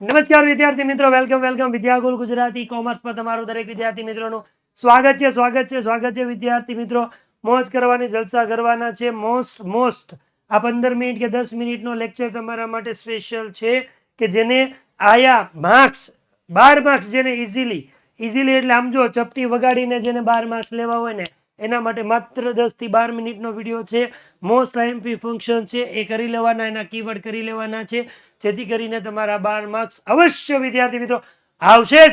નમસ્કાર વિદ્યાર્થી મિત્રો, વેલકમ વિદ્યાગુલ ગુજરાતી કોમર્સ પર તમારું દરેક વિદ્યાર્થી મિત્રોનું સ્વાગત છે વિદ્યાર્થી મિત્રો. મોજ કરવાની, જલસા કરવાના છે. મોસ્ટ આ 15 મિનિટ કે 10 મિનિટનો લેક્ચર તમારા માટે સ્પેશિયલ છે કે જેને આયા માર્ક્સ 12 માર્ક્સ જેને ઇઝીલી એટલે આમ જો ચપટી વગાડીને જેને 12 માર્ક્સ લેવા હોય ને એના માટે માત્ર 10 થી 12 મિનિટનો વિડીયો છે. મોસ્ટ આઈએમપી ફંક્શન છે એ કરી લેવાના, એના કીવર્ડ કરી લેવાના છે જેથી કરીને તમારા 12 માર્ક્સ અવશ્ય વિદ્યાર્થી મિત્રો આવશે જ.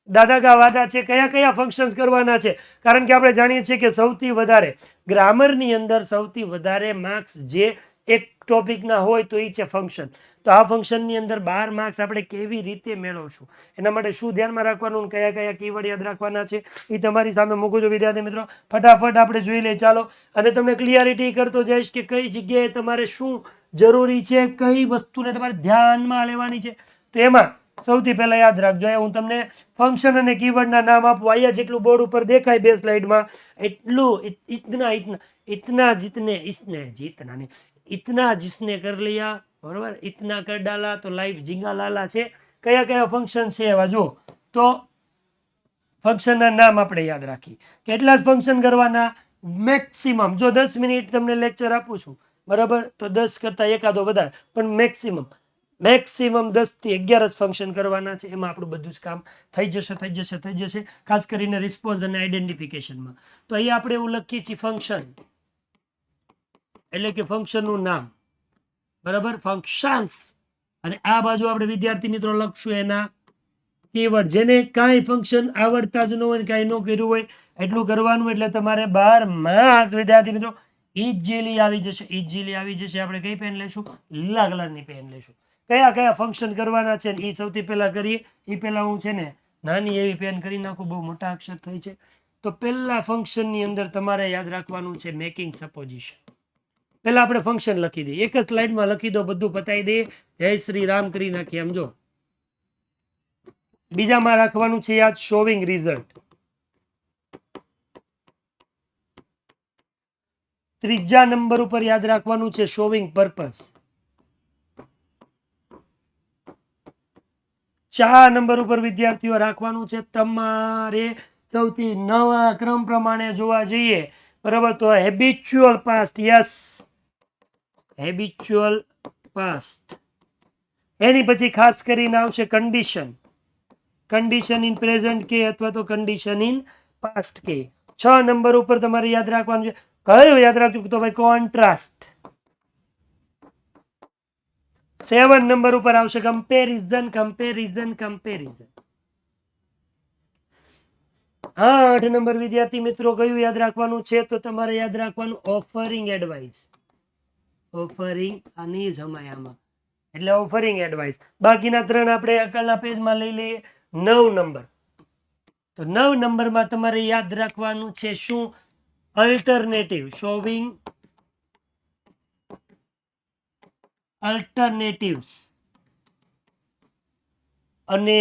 દાદા કા વાદા છે. કયા કયા ફંક્શન્સ કરવાના છે? કારણ કે આપણે જાણીએ છીએ કે સૌથી વધારે ગ્રામરની અંદર સૌથી વધારે માર્ક્સ જે એક ટોપિકના હોય તો એ છે ફંક્શન. તો આ ફંક્શનની અંદર 12 માર્ક્સ આપણે કેવી રીતે મેળવશું, એના માટે શું ધ્યાનમાં રાખવાનું, કયા કયા કીવર્ડ યાદ રાખવાના છે એ તમારી સામે મૂકું છું વિદ્યાર્થી મિત્રો. ફટાફટ આપણે જોઈ લઈએ ચાલો. અને તમને ક્લિયરિટી કરતો જઈશ કે કઈ જગ્યાએ તમારે શું જરૂરી છે, કઈ વસ્તુને તમારે ધ્યાનમાં લેવાની છે. તો એમાં સૌથી પહેલા યાદ રાખજો, હું તમને ફંક્શન અને કીવર્ડના નામ આપું. અહીંયા જેટલું બોર્ડ ઉપર દેખાય બે સ્લાઇડમાં એટલું ઇતના જીતને ઇસને જીતના ને इतना जिसने कर लिया, बराबर, इतना कर डाला तो लाइफ झींगा लाला છે. કયા કયા ફંક્શન છે એવા જો. તો ફંક્શનના નામ આપણે યાદ રાખીએ. કેટલા જ ફંક્શન કરવાના? મેક્સિમમ. જો 10 મિનિટ તમને લેક્ચર આપું છું, બરાબર, તો 10 કરતાં એકાદો વધારે, પણ મેક્સિમમ 10 થી 11 જ ફંક્શન કરવાના છે. એમાં આપણું બધું જ કામ થઈ જશે. ખાસ કરીને રિસ્પોન્સ અને આઈડેન્ટિફિકેશનમાં. તો અહીંયા આપણે એવું લખીએ છીએ ફંક્શન એટલે કે ફંક્શનનું નામ, બરાબર, ફંક્શન્સ. અને આ બાજુ આપણે વિદ્યાર્થી મિત્રો લખશું એના કીવર્ડ. જેને કાંઈ ફંક્શન આવડતા જ ન હોય, કાંઈ ન કર્યું હોય એટલું કરવાનું, એટલે તમારે 12 માર્ક્સ વિદ્યાર્થી મિત્રો ઇઝીલી આવી જશે. આપણે કઈ પેન લઈશું? લીલા કલરની પેન લઈશું. કયા કયા ફંક્શન કરવાના છે એ સૌથી પહેલા કરીએ. એ પહેલા હું છે ને નાની એવી પેન કરી નાખું, બહુ મોટા અક્ષર થઈ છે. તો પહેલા ફંક્શનની અંદર તમારે યાદ રાખવાનું છે મેકિંગ સપોઝિશન. પહેલા આપણે ફંક્શન લખી દઈએ, એક જ સ્લાઇડમાં લખી દો, બધું પતાવી દઈએ, જય શ્રી રામ કરી નાખીએ. આમ જો બીજામાં રાખવાનું છે યાદ શોવિંગ રિઝલ્ટ. ત્રીજા નંબર ઉપર યાદ રાખવાનું છે શોવિંગ પર્પસ. 4 નંબર ઉપર વિદ્યાર્થીઓ રાખવાનું છે તમારે સૌથી નવા ક્રમ પ્રમાણે જોવા જઈએ, બરાબર, તો habitual past. Yes, habitual past. એની પછી ખાસ કરીને આવશે કન્ડિશન ઇન પ્રેઝન્ટ કે અથવા તો કન્ડિશન ઇન પાસ્ટ કે. 6 નંબર ઉપર તમારે યાદ રાખવાનું છે કયું? યાદ રાખજો તો ભાઈ કોન્ટ્રાસ્ટ. 7 નંબર ઉપર આવશે કમ્પેરિઝન. 8 નંબર વિદ્યાર્થી મિત્રો કયું યાદ રાખવાનું છે? તો તમારે યાદ રાખવાનું ઓફરિંગ એડવાઇસ. આની જમાયામાં એટલે ઓફરિંગ એડવાઇસ. બાકીના 3 આપણે અકલના પેજમાં લઈ લઈએ. 9 નંબર. તો 9 નંબરમાં તમારે યાદ રાખવાનું છે શું? અલ્ટરનેટિવ. Showing alternatives. અને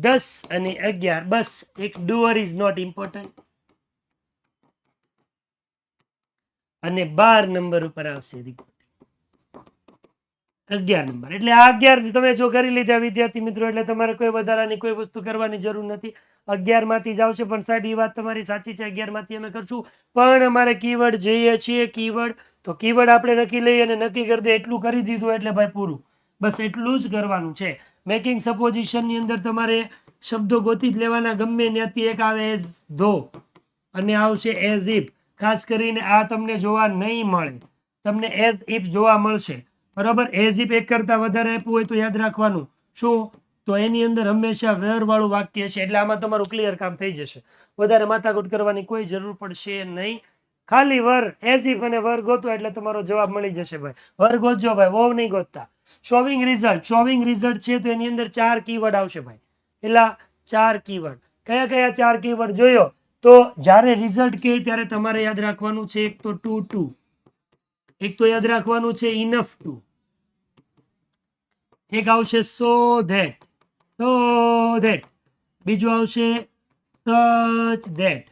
10 અને 11 બસ એક ડુઅર ઇઝ નોટ ઇમ્પોર્ટન્ટ. અને 12 નંબર ઉપર આવશે રિપોર્ટ. 11 નંબર એટલે આ 11 તમે જો કરી લીધા વિદ્યાર્થી મિત્રો, એટલે તમારે કોઈ વધારાની કોઈ વસ્તુ કરવાની જરૂર નથી. 11 માંથી જ આવશે. પણ સાહેબ એ વાત તમારી સાચી છે, 11 માંથી અમે કરશું, પણ અમારે કીવર્ડ જોઈએ છીએ. તો કીવર્ડ આપણે નક્કી લઈએ અને નક્કી કરી દે એટલું કરી દીધું એટલે ભાઈ પૂરું. બસ એટલું જ કરવાનું છે. મેકિંગ સપોઝિશનની અંદર તમારે શબ્દો ગોતી જ લેવાના. ગમે ત્યાંથી એક આવે એઝ ધો અને આવશે એઝ ઇફ. ખાસ કરીને આ તમને જોવા નહીં મળે, તમને એઝ ઇફ જોવા મળશે, બરાબર. એઝ ઇફ એક કરતા વધારે આપ્યું હોય તો યાદ રાખવાનું શું? તો એની અંદર હંમેશા વેર વાળું વાક્ય છે. એટલે આમાં તમારું ક્લિયર કામ થઈ જશે. વધારે માથાકૂટ કરવાની કોઈ જરૂર પડશે નહીં. ખાલી વર એઝ ઇફ અને વર ગોતો એટલે તમારો જવાબ મળી જશે ભાઈ. વર ગોતજો ભાઈ, વહુ નહીં ગોતતા. શોવિંગ રિઝલ્ટ છે તો એની અંદર 4 કીવર્ડ આવશે ભાઈ. પેલા 4 કીવર્ડ કયા કયા? 4 કીવર્ડ જોયો તો જ્યારે રિઝલ્ટ કહે ત્યારે તમારે યાદ રાખવાનું છે એક તો ટુ, એક તો યાદ રાખવાનું છે ઇનફ ટુ, એક આવશે સો ધેટ, બીજું આવશે સચ ધેટ.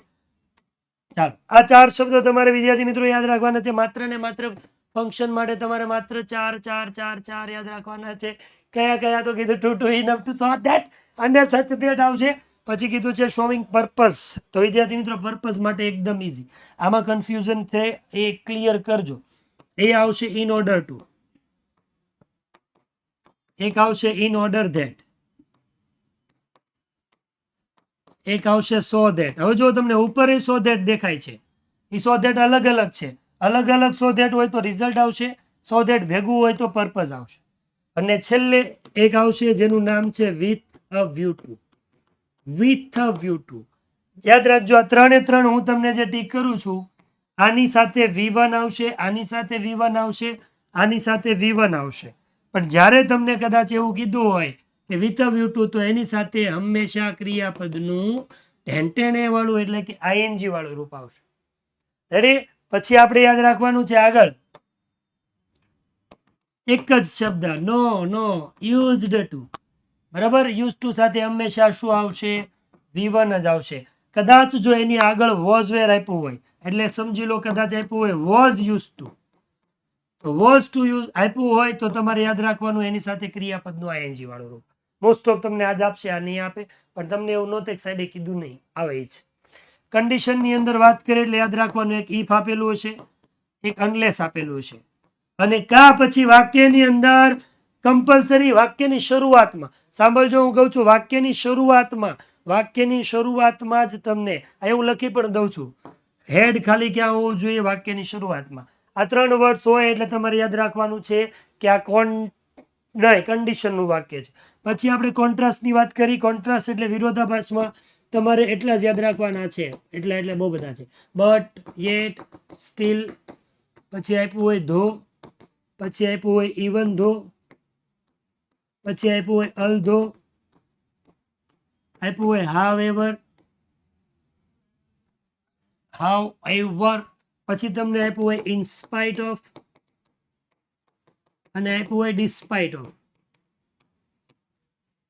ચાલો, આ 4 શબ્દો તમારે વિદ્યાર્થી મિત્રો યાદ રાખવાના છે. માત્ર ને માત્ર ફંક્શન માટે તમારે માત્ર 4 યાદ રાખવાના છે. કયા તો કીધું too enough to so that, અને સચ ધેટ આવશે. પછી કીધું છે શોવિંગ પર્પઝ. તો વિદ્યાર્થી મિત્રો પર્પઝ માટે એકદમ ઇઝી, આમાં કન્ફ્યુઝન છે એ ક્લિયર કરજો. એ આવશે ઇન ઓર્ડર ટુ, એક આવશે ઇન ઓર્ડર ધેટ, એક આવશે સો ધેટ. હવે જો તમને ઉપર એ સો ધેટ દેખાય છે, એ સો ધેટ અલગ અલગ છે. અલગ અલગ સો ધેટ હોય તો રિઝલ્ટ આવશે, સો ધેટ ભેગું હોય તો પર્પઝ આવશે. અને છેલ્લે એક આવશે જેનું નામ છે with a view to. With a view to યાદ રાખજો. આ ત્રણે ત્રણ હું તમને જે ટીક કરું છું, આની સાથે V1 આવશે, આની સાથે V1 આવશે, આની સાથે V1 આવશે. પણ જ્યારે તમને કદાચ એવું કીધું હોય કે વિથ અ વ્યૂ ટુ, તો એની સાથે હંમેશા ક્રિયાપદનું ઢેંટેણે વાળું એટલે કે આઈએનજી વાળું રૂપ આવશે. રેડી? પછી આપણે યાદ રાખવાનું છે આગળ એક જ શબ્દ નો યુઝડ ટુ. બરાબર? યુઝ ટુ સાથે હંમેશા શું આવશે? V1 જ આવશે. કદાચ જો એની આગળ વોઝ વેર આપ્યું હોય, એટલે સમજી લો કદાચ આપ્યું હોય વોઝ યુઝ ટુ, તો વોઝ ટુ યુઝ આપ્યું હોય તો તમારે યાદ રાખવાનું એની સાથે ક્રિયાપદનું આઈએનજી વાળું રૂપ. મોસ્ટ ઓફ તમને આજ આપશે, આ નહીં આપે, પણ તમને એવું નહોતું સાહેબે કીધું નહીં, આવે જ. કન્ડિશનની અંદર વાત કરીએ એટલે યાદ રાખવાનું એક ઇફ આપેલું હશે, એક અનલેસ આપેલું હશે, અને કા પછી વાક્યની અંદર કમ્પલસરી વાક્યની શરૂઆતમાં, સાંભળજો હું કહું છું, વાક્યની શરૂઆતમાં જ તમને એવું લખી પણ દઉં છું, હેડ ખાલી ક્યાં હોવું જોઈએ? વાક્યની શરૂઆતમાં. આ ત્રણ વર્ડ્સ હોય એટલે તમારે યાદ રાખવાનું છે કે આ કન્ડિશનનું વાક્ય છે. પછી આપણે કોન્ટ્રાસ્ટની વાત કરી. કોન્ટ્રાસ્ટ એટલે વિરોધાભાસમાં તમારે એટલા જ યાદ રાખવાના છે, એટલે બહુ બધા છે. બટ, યેટ, સ્ટીલ, પછી આપ્યું હોય ધો, પછી આપ્યું હોય ઇવન ધો, પછી આપ્યું હોય અલ ધો, આપ્યું હોય હાવ એવર, પછી તમને આપ્યું હોય ઇન સ્પાઇટ ઓફ, અને આપ્યું હોય ડિસ્પાઇટ ઓફ.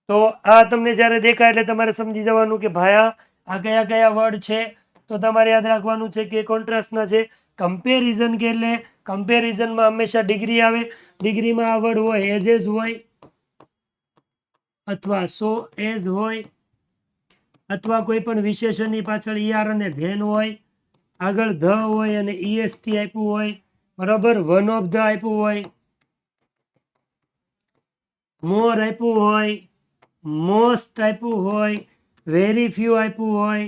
તો આ તમને જ્યારે દેખાય એટલે તમારે સમજી જવાનું કે ભાઈ આ કયા કયા વર્ડ છે. તો તમારે યાદ રાખવાનું છે કે કોન્ટ્રાસ્ટના છે. કમ્પેરિઝન કે એટલે કમ્પેરિઝનમાં હંમેશા ડિગ્રી આવે. ડિગ્રીમાં આ વર્ડ હોય એઝ હોય, અથવા સો એઝ હોય, અથવા કોઈ પણ વિશેષણની પાછળ ER અને ધેન હોય, આગળ ધ હોય અને EST આપ્યું હોય, બરાબર? વન ઓફ ધ આપ્યું હોય, મોર આપ્યું હોય, મોસ્ટ આપ્યું હોય, વેરી ફ્યુ આપ્યું હોય,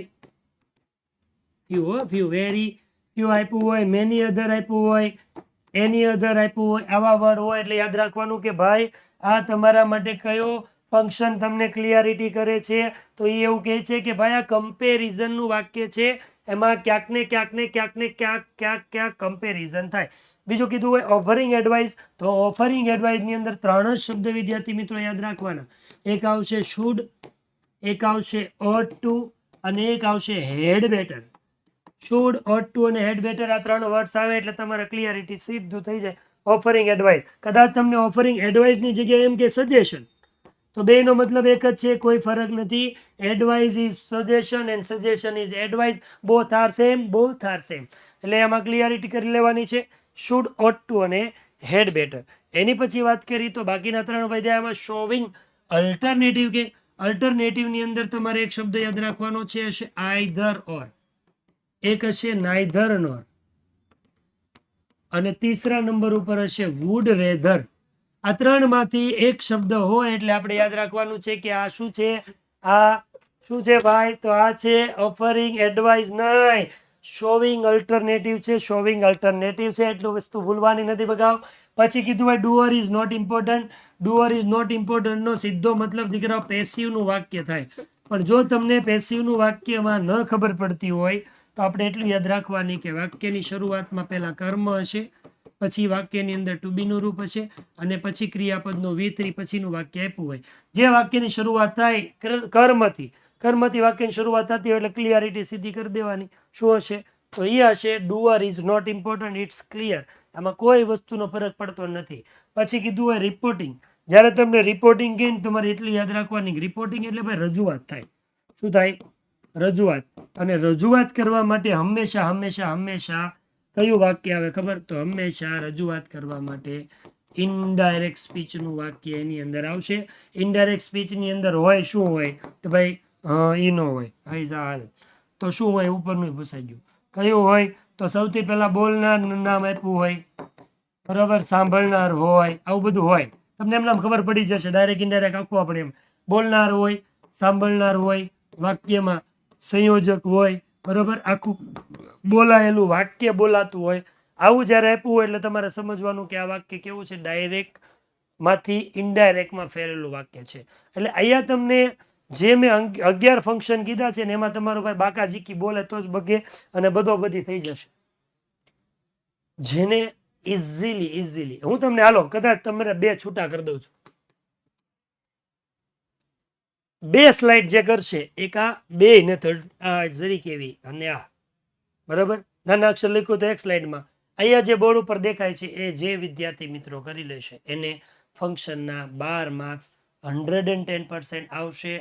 વેરી ફ્યુ આપ્યું હોય, મેની અધર આપ્યું હોય, એની અધર આપ્યું હોય. આવા વર્ડ હોય એટલે યાદ રાખવાનું કે ભાઈ આ તમારા માટે કયો ફંક્શન તમને ક્લિયરિટી કરે છે? તો એ એવું કહે છે કે ભાઈ આ કમ્પેરિઝનનું વાક્ય છે, એમાં ક્યાંક ને ક્યાંક કમ્પેરિઝન થાય. બીજું કીધું હોય ઓફરિંગ એડવાઇસ. તો ઓફરિંગ એડવાઇસની અંદર ત્રણ જ શબ્દ વિદ્યાર્થી મિત્રો યાદ રાખવાના. એક આવશે શુડ, એક આવશે ઓટ ટુ, અને એક આવશે had better. Should, ought to અને હેડ બેટર, આ ત્રણ વર્ડ્સ આવે એટલે તમારે ક્લિયરિટી સીધું થઈ જાય. ઓફરિંગ એડવાઇસ, કદાચ તમને ઓફરિંગ એડવાઇસની જગ્યાએ એમ કે સજેશન, તો બેનો મતલબ એક જ છે, કોઈ ફરક નથી. Advice is suggestion and suggestion is advice. Both are same. એટલે એમાં ક્લિયરિટી કરી લેવાની છે. શુડ, ઓટ ટુ અને હેડ બેટર. એની પછી વાત કરી તો બાકીના ત્રણ વધ્યા. એમાં શોવિંગ અલ્ટરનેટિવ કે અલ્ટરનેટિવની અંદર તમારે એક શબ્દ યાદ રાખવાનો છે, હશે આઈધર ઓર, એક હશે નાઇધર નોર, અને ત્રીસરા નંબર ઉપર હશે વુડ રેધર. આ ત્રણમાંથી એક શબ્દ હોય એટલે આપણે યાદ રાખવાનું છે કે આ શું છે? આ શું છે ભાઈ? તો આ છે ઓફરિંગ એડવાઇસ નહીં, શોવિંગ અલ્ટરનેટિવ છે. શોવિંગ અલ્ટરનેટિવ છે, એટલું વસ્તુ ભૂલવાની નથી બગાવ. પછી કીધું ભાઈ doer is not important. Doer is not ઇમ્પોર્ટન્ટનો સીધો મતલબ દીકરા પેસિવનું વાક્ય થાય. પણ જો તમને પેસિવનું વાક્યમાં ન ખબર પડતી હોય તો આપણે એટલું યાદ રાખવાની કે વાક્યની શરૂઆતમાં પહેલા કર્મ હશે, પછી વાક્યની અંદર ટુ બીનું રૂપ હશે, અને પછી ક્રિયાપદનું V3 પછીનું વાક્ય આપ્યું હોય. જે વાક્યની શરૂઆત થાય કર્મથી વાક્યની શરૂઆત થતી હોય એટલે ક્લિયરિટી સીધી કરી દેવાની. શું હશે? તો એ હશે doer is not important, it's clear. આમાં કોઈ વસ્તુનો ફરક પડતો નથી. પછી કીધું હોય રિપોર્ટિંગ. જ્યારે તમને રિપોર્ટિંગ કહીને તમારે એટલી યાદ રાખવાની, રિપોર્ટિંગ એટલે ભાઈ રજૂઆત થાય. શું થાય? રજૂઆત. અને રજૂઆત કરવા માટે હંમેશા કયું વાક્ય આવે ખબર? તો હંમેશા રજૂઆત કરવા માટે ઇનડાયરેક્ટ સ્પીચનું વાક્ય એની અંદર આવશે. ઇનડાયરેક્ટ સ્પીચની અંદર હોય શું હોય તો ભાઈ ઈ નો હોય ભાઈ હાલ તો શું હોય ઉપરનું પૂછાઈ ગયું. કયું હોય તો સૌથી પહેલા બોલનારનું નામ આપ્યું હોય, બરાબર, સાંભળનાર હોય, આવું બધું હોય. તમને એમ નામ ખબર પડી જશે. ડાયરેક્ટ ઇનડાયરેક્ટ આખું આપણે એમ બોલનાર હોય, સાંભળનાર હોય, વાક્યમાં સંયોજક હોય, બરાબર, આખું બોલાયેલું વાક્ય બોલાતું હોય. આવું જ્યારે આપ્યું હોય એટલે તમારે સમજવાનું કે આ વાક્ય કેવું છે, ડાયરેક્ટ માંથી ઇનડાયરેક્ટમાં ફેરેલું વાક્ય છે. એટલે અહીંયા તમને જે મેં 11 ફંક્શન કીધા છે ને એમાં તમારો ભાઈ બાકા ઝીકી બોલે તો જ બગે અને બધો બધી થઈ જશે. જેને ઇઝીલી હું તમને હાલો કદાચ તમને 2 છૂટા કરી દઉં છું. 2 સ્લાઇડ જે કરશે એક આ 2 મેથડ, આ જરી કેવી અને આ, બરાબર, નાના અક્ષર લખ્યું તો એક સ્લાઇડમાં. અહીંયા જે બોર્ડ ઉપર દેખાય છે એ જે વિદ્યાર્થી મિત્રો કરી લેશે એને ફંક્શનના 12 માર્ક્સ 110% આવશે.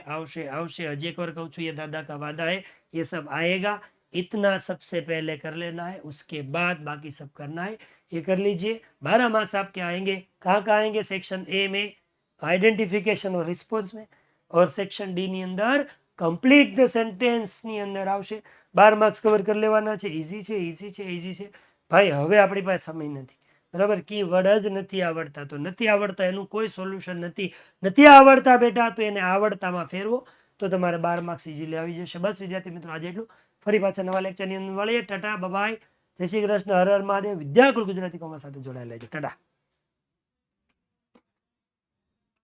हजी एक बार कहूँ ये दादा का वादा है, ये सब आएगा. इतना सबसे पहले कर लेना है, उसके बाद बाकी सब करना है. ये कर लीजिए. 12 मार्क्स आपके आएंगे. कहाँ आएंगे? सेक्शन ए में आइडेंटिफिकेशन और रिस्पॉन्स में, और सेक्शन डी ની અંદર કમ્પ્લીટ ધ સેન્ટેન્સ ની અંદર આવશે. 12 માર્ક્સ કવર કરી લેવાના છે. ઈઝી છે ભાઈ. હવે આપણી પાસે સમય નથી, બરાબર. કીવર્ડ જ નથી આવડતા તો નથી આવડતા, એનું કોઈ સોલ્યુશન નથી આવડતા બેટા તો એને આવડતામાં ફેરવો તો તમારે 12 માર્ક્સ ઇઝીલી આવી જશે. બસ વિદ્યાર્થી મિત્રો આજે એટલું. ફરી પાછા નવા લેક્ચરની અંદર મળીએ. ટાટા બાય, જય શ્રી કૃષ્ણ, હર હર મહાદેવ. વિદ્યાકુલ ગુજરાતી કોમર્સ સાથે જોડાયેલા છે. ટાટા.